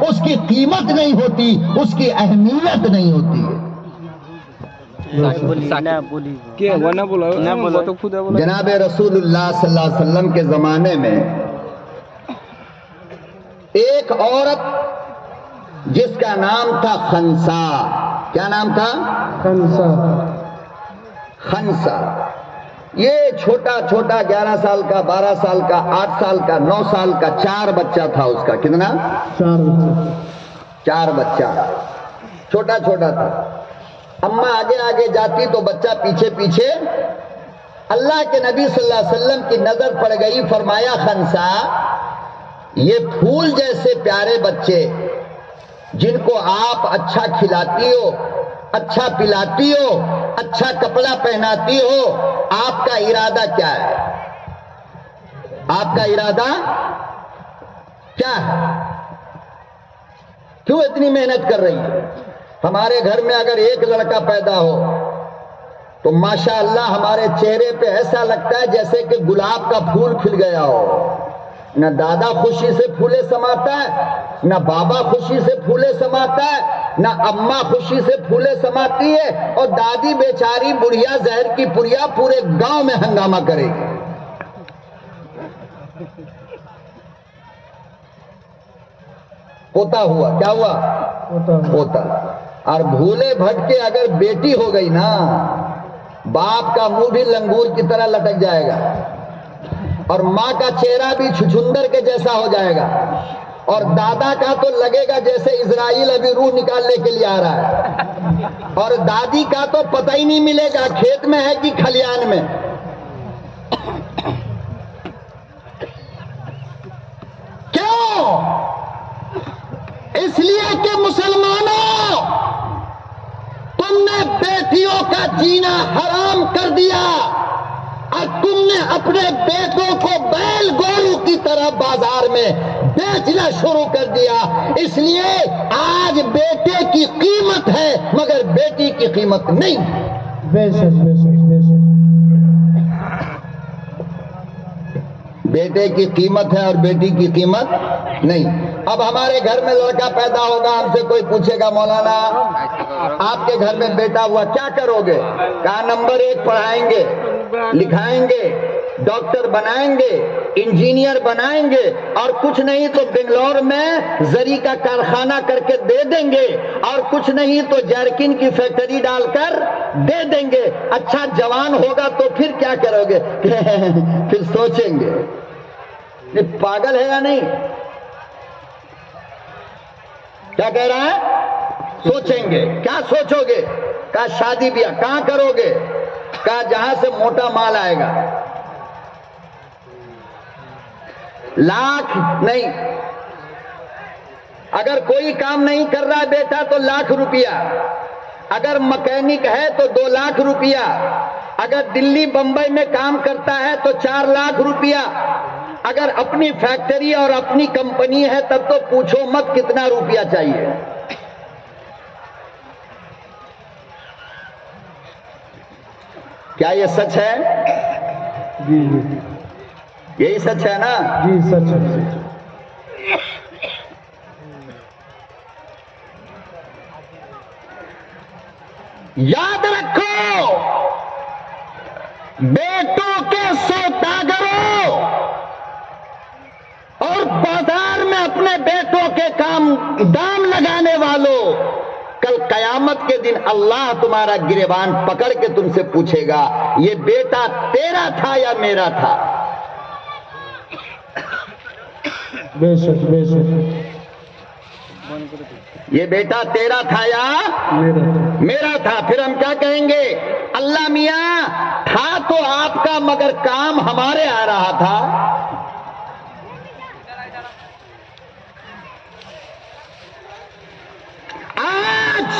اس کی قیمت نہیں ہوتی، اس کی اہمیت نہیں ہوتی ہے۔ جناب رسول اللہ صلی اللہ علیہ وسلم کے زمانے میں ایک عورت جس کا نام تھا خنسا، کیا نام تھا؟ خنسا۔ یہ چھوٹا چھوٹا 11 سال کا، 12 سال کا، 8 سال کا، 9 سال کا، 4 بچہ تھا اس کا۔ کتنا؟ 4 بچہ، چھوٹا چھوٹا تھا۔ اماں آگے آگے جاتی تو بچہ پیچھے پیچھے۔ اللہ کے نبی صلی اللہ علیہ وسلم کی نظر پڑ گئی، فرمایا خنسا، یہ پھول جیسے پیارے بچے جن کو آپ اچھا کھلاتی ہو، اچھا پلاتی ہو، اچھا کپڑا پہناتی ہو، آپ کا ارادہ کیا ہے؟ آپ کا ارادہ کیا ہے؟ کیوں اتنی محنت کر رہی ہے؟ ہمارے گھر میں اگر ایک لڑکا پیدا ہو تو ماشاءاللہ ہمارے چہرے پہ ایسا لگتا ہے جیسے کہ گلاب کا پھول کھل گیا ہو۔ نہ دادا خوشی سے پھولے سماتا ہے، نہ بابا خوشی سے پھولے سماتا ہے، نہ اماں خوشی سے پھولے سماتی ہے، اور دادی بیچاری بڑھیا زہر کی پڑیا پورے گاؤں میں ہنگامہ کرے گی۔ پوتا ہوا، کیا ہوا؟ پوتا۔ اور بھولے بھٹکے اگر بیٹی ہو گئی نا، باپ کا منہ بھی لنگور کی طرح لٹک جائے گا، اور ماں کا چہرہ بھی چھچھندر کے جیسا ہو جائے گا، اور دادا کا تو لگے گا جیسے اسرائیل ابھی روح نکالنے کے لیے آ رہا ہے، اور دادی کا تو پتہ ہی نہیں ملے گا کھیت میں ہے کہ کھلیان میں۔ کیوں؟ اس لیے کہ مسلمانوں، تم نے بیٹیوں کا جینا حرام کر دیا، اور تم نے اپنے بیٹوں کو بیل گورو کی طرح بازار میں بیچنا شروع کر دیا۔ اس لیے آج بیٹے کی قیمت ہے مگر بیٹی کی قیمت نہیں۔ بے شک بے شک بے شک۔ بیٹے کی قیمت ہے اور بیٹی کی قیمت نہیں۔ اب ہمارے گھر میں لڑکا پیدا ہوگا، ہم سے کوئی پوچھے گا مولانا آپ کے گھر میں بیٹا ہوا کیا کرو گے؟ کہا نمبر 1 پڑھائیں گے، لکھائیں گے، ڈاکٹر بنائیں گے، انجینئر بنائیں گے، اور کچھ نہیں تو بنگلور میں زری کا کارخانہ کر کے دے دیں گے، اور کچھ نہیں تو جرکن کی فیکٹری ڈال کر دے دیں گے۔ اچھا جوان ہوگا تو پھر کیا کرو گے؟ پھر سوچیں گے۔ یہ پاگل ہے یا نہیں؟ کیا کہہ رہا ہے؟ سوچیں گے۔ کیا سوچو گے؟ کہا شادی بیاہ کہاں کرو گے؟ کہا جہاں سے موٹا مال آئے گا۔ لاکھ نہیں، اگر کوئی کام نہیں کر رہا بیٹا تو 1,00,000 روپیہ، اگر مکینک ہے تو 2,00,000 روپیہ، اگر دلی بمبئی میں کام کرتا ہے تو 4,00,000 روپیہ، اگر اپنی فیکٹری اور اپنی کمپنی ہے تب تو پوچھو مت کتنا روپیہ چاہیے۔ کیا یہ سچ ہے؟ جی جی یہی سچ ہے نا؟ جی سچ ہے۔ یاد رکھو، بیٹوں کے سوداگروں اور بازار میں اپنے بیٹوں کے دام لگانے والوں، کل قیامت کے دن اللہ تمہارا گریبان پکڑ کے تم سے پوچھے گا یہ بیٹا تیرا تھا یا میرا تھا؟ بے شک بے شک۔ یہ بیٹا تیرا تھا یا میرا تھا؟ پھر ہم کیا کہیں گے؟ اللہ میاں تھا تو آپ کا مگر کام ہمارے آ رہا تھا۔ آج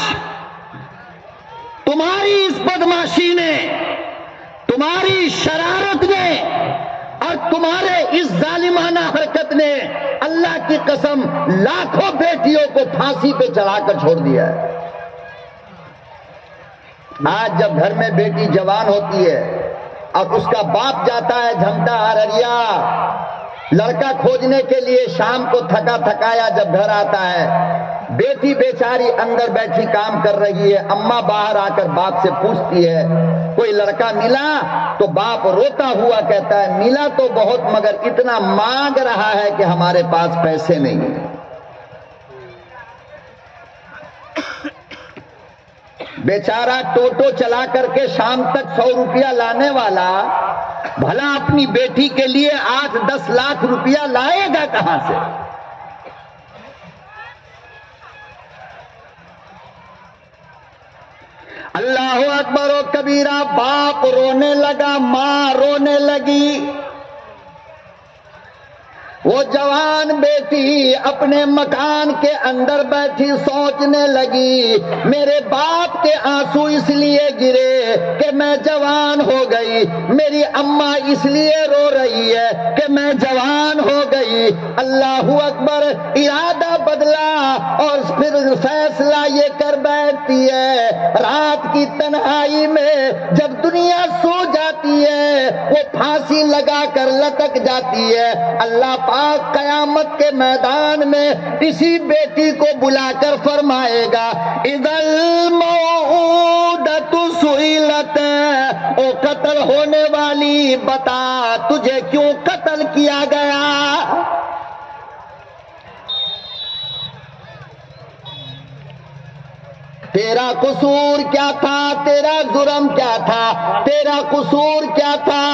تمہاری اس بدماشی نے، تمہاری شرارت نے اور تمہارے اس ظالمانہ حرکت نے اللہ کی قسم لاکھوں بیٹیوں کو پھانسی پہ چڑھا کر چھوڑ دیا ہے۔ آج جب گھر میں بیٹی جوان ہوتی ہے اور اس کا باپ جاتا ہے جھمٹا ارریا لڑکا کھوجنے کے لیے شام کو تھکا تھکایا جب گھر آتا ہے، بیٹی بیچاری اندر بیٹھی کام کر رہی ہے، اماں باہر آ کر باپ سے پوچھتی ہے کوئی لڑکا ملا؟ تو باپ روتا ہوا کہتا ہے ملا تو بہت مگر اتنا مانگ رہا ہے کہ ہمارے پاس پیسے نہیں ہیں۔ بیچارہ ٹوٹو چلا کر کے شام تک 100 روپیہ لانے والا بھلا اپنی بیٹی کے لیے 8-10 لاکھ روپیہ لائے گا کہاں سے؟ اللہ اکبر و کبیرہ، باپ رونے لگا، ماں رونے لگی۔ وہ جوان بیٹی اپنے مکان کے اندر بیٹھی سوچنے لگی میرے باپ کے آنسو اس لیے گرے کہ میں جوان ہو گئی، میری اماں اس لیے رو رہی ہے کہ میں جوان ہو گئی۔ اللہ اکبر، ارادہ بدلا اور پھر فیصلہ یہ کر بیٹھتی ہے رات کی تنہائی میں جب دنیا سو جاتی ہے وہ پھانسی لگا کر لٹک جاتی ہے، اللہ پاک قیامت کے میدان میں اسی بیٹی کو بلا کر فرمائے گا اذا الموءودۃ سئلت، او قتل ہونے والی بتا تجھے کیوں قتل کیا گیا؟ تیرا قصور کیا تھا؟ تیرا جرم کیا تھا؟ تیرا قصور کیا تھا؟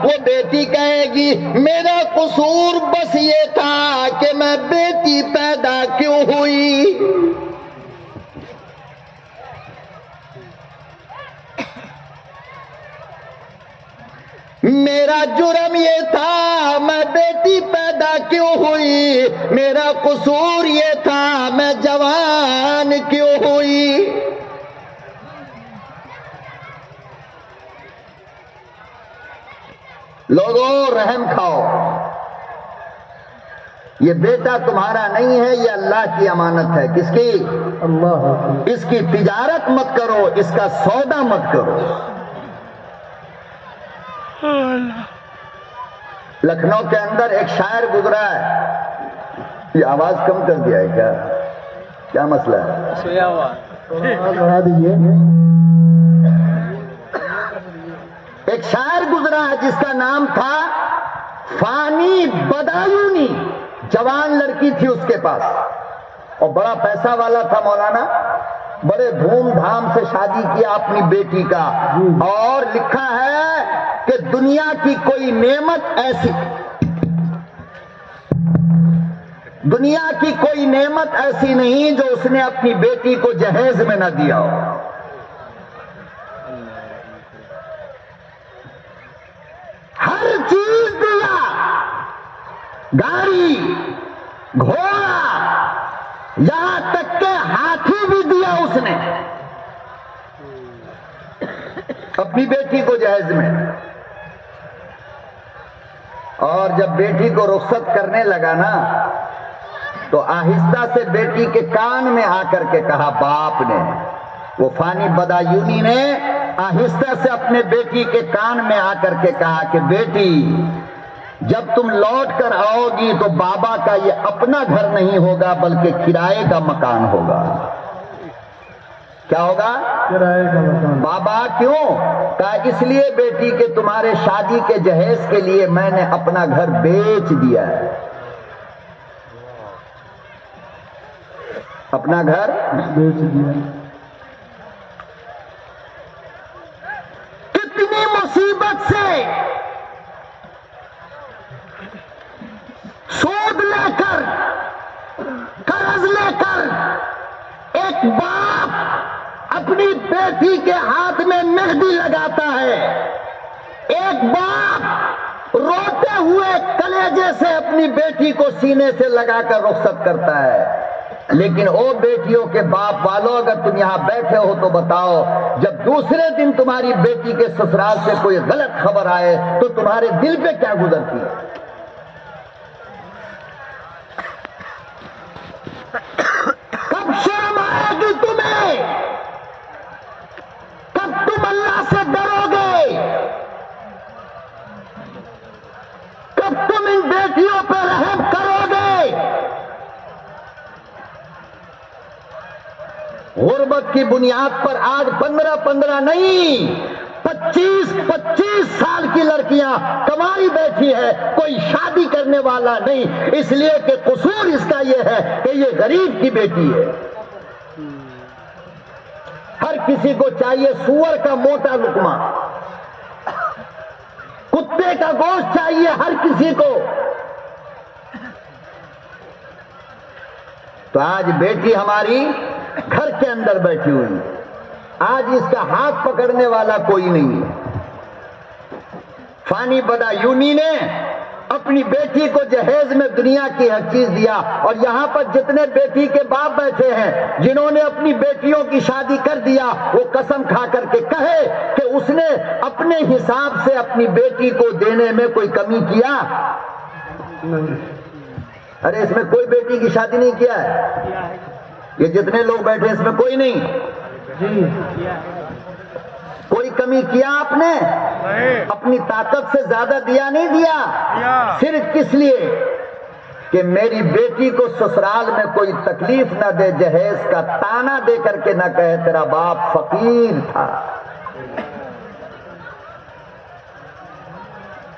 وہ بیٹی کہے گی میرا قصور بس یہ تھا کہ میں بیٹی پیدا کیوں ہوئی۔ میرا جرم یہ تھا میں بیٹی پیدا کیوں ہوئی، میرا قصور یہ تھا میں جوان کیوں ہوئی۔ لوگوں رحم کھاؤ، یہ بیٹا تمہارا نہیں ہے، یہ اللہ کی امانت ہے۔ کس کی؟ اللہ کی۔ اس کی تجارت مت کرو، اس کا سودا مت کرو۔ لکھنؤ کے اندر ایک شاعر گزرا ہے، یہ آواز کم کر دیا ہے کیا مسئلہ ہے؟ سویا ہوا بڑھا دیجیے۔ ایک شاعر گزرا ہے جس کا نام تھا فانی بدایونی، جوان لڑکی تھی اس کے پاس اور بڑا پیسہ والا تھا مولانا، بڑے دھوم دھام سے شادی کیا اپنی بیٹی کا، اور لکھا ہے کہ دنیا کی کوئی نعمت ایسی، دنیا کی کوئی نعمت ایسی نہیں جو اس نے اپنی بیٹی کو جہیز میں نہ دیا ہو۔ ہر چیز دیا، گاڑی، گھوڑا، یہاں تک کہ ہاتھی بھی دیا اس نے اپنی بیٹی کو جہیز میں۔ اور جب بیٹی کو رخصت کرنے لگا نا تو آہستہ سے بیٹی کے کان میں آ کر کے کہا باپ نے، وہ فانی بدایونی نے آہستہ سے اپنے بیٹی کے کان میں آ کر کے کہا کہ بیٹی جب تم لوٹ کر آؤ گی تو بابا کا یہ اپنا گھر نہیں ہوگا بلکہ کرائے کا مکان ہوگا۔ کیا ہوگا؟ کرائے کا مکان۔ بابا کیوں؟ کہا اس لیے بیٹی کہ تمہارے شادی کے جہیز کے لیے میں نے اپنا گھر بیچ دیا ہے، اپنا گھر بیچ دیا۔ کتنی مصیبت سے سود لے کر، قرض لے کر ایک باپ اپنی بیٹی کے ہاتھ میں مہندی لگاتا ہے، ایک باپ روتے ہوئے کلیجے سے اپنی بیٹی کو سینے سے لگا کر رخصت کرتا ہے۔ لیکن او بیٹیوں کے باپ والوں، اگر تم یہاں بیٹھے ہو تو بتاؤ جب دوسرے دن تمہاری بیٹی کے سسرال سے کوئی غلط خبر آئے تو تمہارے دل پہ کیا گزرتی ہے؟ کب شرم آئے گی تمہیں؟ کب تم اللہ سے ڈرو گے؟ کب تم ان بیٹیوں پہ غربت کی بنیاد پر آج 15 نہیں 25 سال کی لڑکیاں کماری بیٹھی ہے، کوئی شادی کرنے والا نہیں، اس لیے کہ قصور اس کا یہ ہے کہ یہ غریب کی بیٹی ہے۔ ہر کسی کو چاہیے سور کا موٹا لقمہ، کتے کا گوشت چاہیے ہر کسی کو۔ تو آج بیٹی ہماری گھر کے اندر بیٹھی ہوئی، آج اس کا ہاتھ پکڑنے والا کوئی نہیں ہے۔ فانی بدایونی نے اپنی بیٹی کو جہیز میں دنیا کی ہر چیز دیا، اور یہاں پر جتنے بیٹی کے باپ بیٹھے ہیں جنہوں نے اپنی بیٹیوں کی شادی کر دیا، وہ قسم کھا کر کے کہے کہ اس نے اپنے حساب سے اپنی بیٹی کو دینے میں کوئی کمی کیا؟ ارے اس میں کوئی بیٹی کی شادی نہیں کیا ہے، یہ جتنے لوگ بیٹھے اس میں کوئی نہیں، کوئی کمی کیا آپ نے؟ اپنی طاقت سے زیادہ دیا نہیں دیا، صرف کس لیے کہ میری بیٹی کو سسرال میں کوئی تکلیف نہ دے، جہیز کا تانا دے کر کے نہ کہے تیرا باپ فقیر تھا۔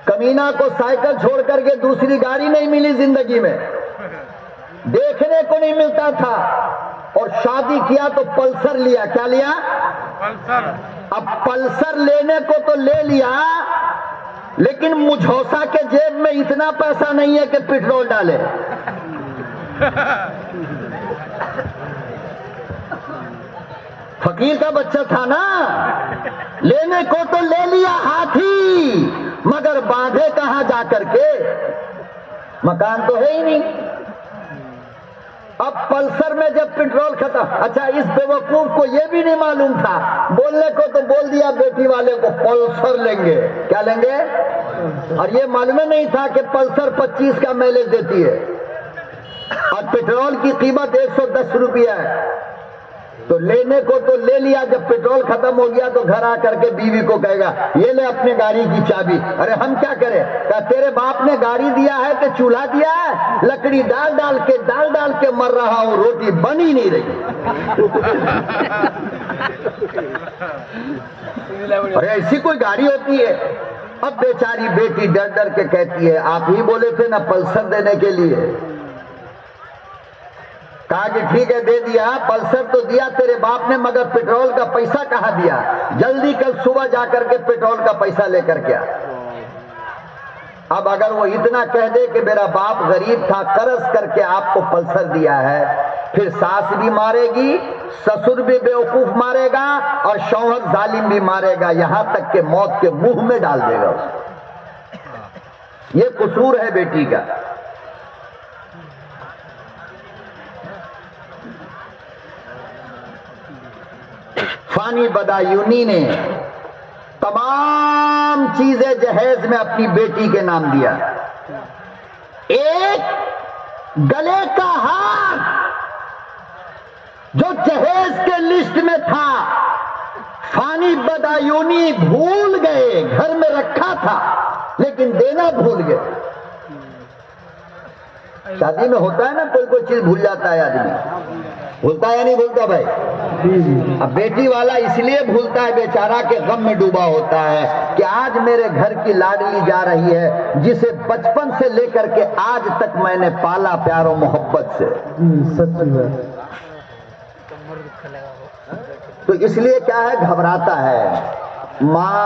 کمینہ کو سائیکل چھوڑ کر کے دوسری گاڑی نہیں ملی زندگی میں، دیکھنے کو نہیں ملتا تھا، اور شادی کیا تو پلسر لیا۔ کیا لیا؟ پلسر۔ اب پلسر لینے کو تو لے لیا، لیکن مجھوسا کے جیب میں اتنا پیسہ نہیں ہے کہ پیٹرول ڈالے۔ فقیر کا بچہ تھا نا، لینے کو تو لے لیا ہاتھی، مگر باندھے کہاں جا کر کے؟ مکان تو ہے ہی نہیں۔ اب پلسر میں جب پیٹرول ختم، اچھا اس بے وقوف کو یہ بھی نہیں معلوم تھا، بولنے کو تو بول دیا بیٹی والے کو پلسر لیں گے۔ کیا لیں گے؟ اور یہ معلوم نہیں تھا کہ پلسر 25 کا میلیج دیتی ہے، اور پیٹرول کی قیمت 110 روپیہ ہے۔ تو لینے کو تو لے لیا، جب پیٹرول ختم ہو گیا تو گھر آ کر کے بیوی کو کہے گا یہ لے اپنے گاڑی کی چابی۔ ارے ہم کیا کریں؟ کہ تیرے باپ نے گاڑی دیا ہے کہ چولہا دیا ہے؟ لکڑی ڈال ڈال کے مر رہا ہوں، روٹی بن ہی نہیں رہی۔ ارے ایسی کوئی گاڑی ہوتی ہے؟ اب بیچاری بیٹی ڈر ڈر کے کہتی ہے آپ ہی بولے تھے نا پلسر دینے کے لیے۔ کہا کہ ٹھیک ہے دے دیا، پلسر تو دیا تیرے باپ نے، مگر پیٹرول کا پیسہ کہاں دیا؟ جلدی کل صبح جا کر کے پیٹرول کا پیسہ لے کر کے آ۔ اب اگر وہ اتنا کہہ دے کہ میرا باپ غریب تھا، قرض کر کے آپ کو پلسر دیا ہے، پھر ساس بھی مارے گی، سسر بھی بیوقوف مارے گا، اور شوہر ظالم بھی مارے گا، یہاں تک کہ موت کے منہ میں ڈال دے گا۔ یہ قصور ہے بیٹی کا۔ فانی بدایونی نے تمام چیزیں جہیز میں اپنی بیٹی کے نام دیا۔ ایک گلے کا ہار جو جہیز کے لسٹ میں تھا، فانی بدایونی بھول گئے، گھر میں رکھا تھا لیکن دینا بھول گئے۔ شادی میں ہوتا ہے نا کوئی چیز بھول جاتا ہے آدمی، بھولتا ہے یا نہیں بھولتا بھائی؟ اب بیٹی والا اس لیے بھولتا ہے بیچارہ کہ غم میں ڈوبا ہوتا ہے کہ آج میرے گھر کی لاڈلی جا رہی ہے جسے بچپن سے لے کر کے آج تک میں نے پالا پیار و محبت سے۔ تو اس لیے کیا ہے، گھبراتا ہے۔ ماں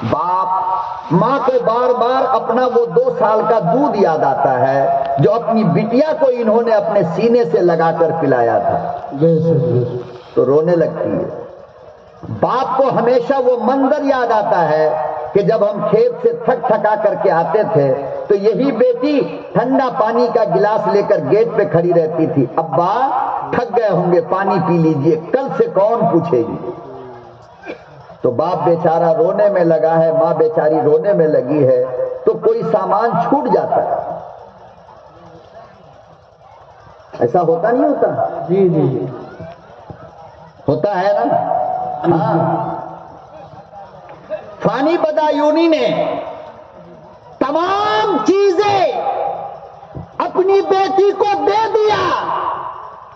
باپ، ماں کو بار بار اپنا وہ 2 سال کا دودھ یاد آتا ہے جو اپنی بٹیا کو انہوں نے اپنے سینے سے لگا کر پلایا تھا، تو رونے لگتی ہے۔ باپ کو ہمیشہ وہ منظر یاد آتا ہے کہ جب ہم کھیت سے تھک تھکا کر کے آتے تھے تو یہی بیٹی ٹھنڈا پانی کا گلاس لے کر گیٹ پہ کھڑی رہتی تھی، ابا تھک گئے ہوں گے پانی پی لیجئے، کل سے کون پوچھے گی؟ تو باپ بیچارہ رونے میں لگا ہے، ماں بیچاری رونے میں لگی ہے، تو کوئی سامان چھوٹ جاتا ہے۔ ایسا ہوتا نہیں ہوتا؟ جی ہوتا ہے نا؟ ہاں۔ فانی بدایونی نے تمام چیزیں اپنی بیٹی کو دے دیا،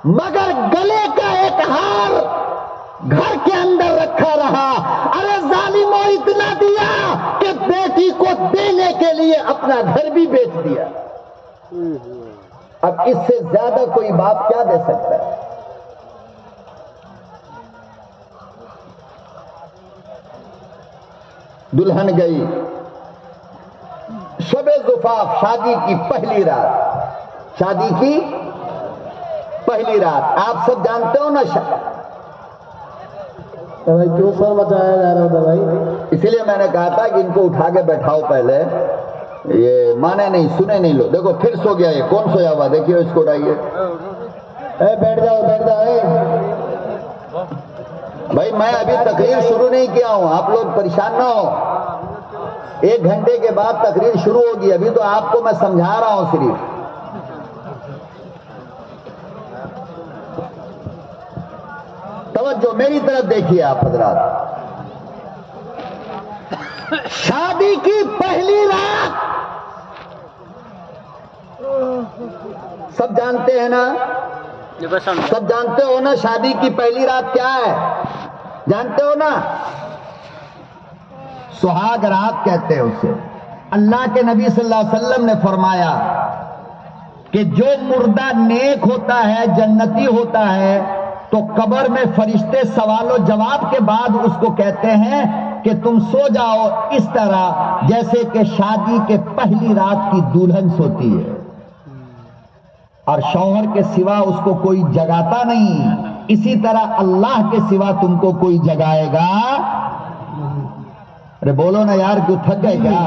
مگر گلے کا ایک ہار گھر کے اندر رکھا رہا. ارے ظالموں اتنا دیا کہ بیٹی کو دینے کے لیے اپنا گھر بھی بیچ دیا. اب اس سے زیادہ کوئی باپ کیا دے سکتا ہے؟ دلہن گئی، شب زفاف، شادی کی پہلی رات، شادی کی پہلی رات. آپ سب جانتے ہو نا تو بھائی کیوں سر مچایا جا رہا تھا بھائی؟ اسی لیے میں نے کہا تھا کہ ان کو اٹھا کے بیٹھاؤ پہلے. یہ مانے نہیں، سنے نہیں لو. دیکھو پھر سو گیا. یہ کون سویا ہوا؟ دیکھیے اس کو اٹھائیے. بیٹھ جاؤ بیٹھ جاؤ. بھائی میں ابھی تقریر شروع نہیں کیا ہوں، آپ لوگ پریشان نہ ہو. 1 گھنٹے کے بعد تقریر شروع ہوگی. ابھی تو آپ کو میں سمجھا رہا ہوں صرف. توجہ میری طرف دیکھیے آپ حضرات. شادی کی پہلی رات سب جانتے ہیں نا؟ سب جانتے ہو نا شادی کی پہلی رات کیا ہے؟ جانتے ہو نا؟ سہاگ رات کہتے ہیں اسے. اللہ کے نبی صلی اللہ علیہ وسلم نے فرمایا کہ جو مردہ نیک ہوتا ہے، جنتی ہوتا ہے، تو قبر میں فرشتے سوال و جواب کے بعد اس کو کہتے ہیں کہ تم سو جاؤ اس طرح جیسے کہ شادی کے پہلی رات کی دلہن سوتی ہے، اور شوہر کے سوا اس کو کوئی جگاتا نہیں. اسی طرح اللہ کے سوا تم کو کوئی جگائے گا. ارے بولو نا یار، کیوں تھک گئے کیا؟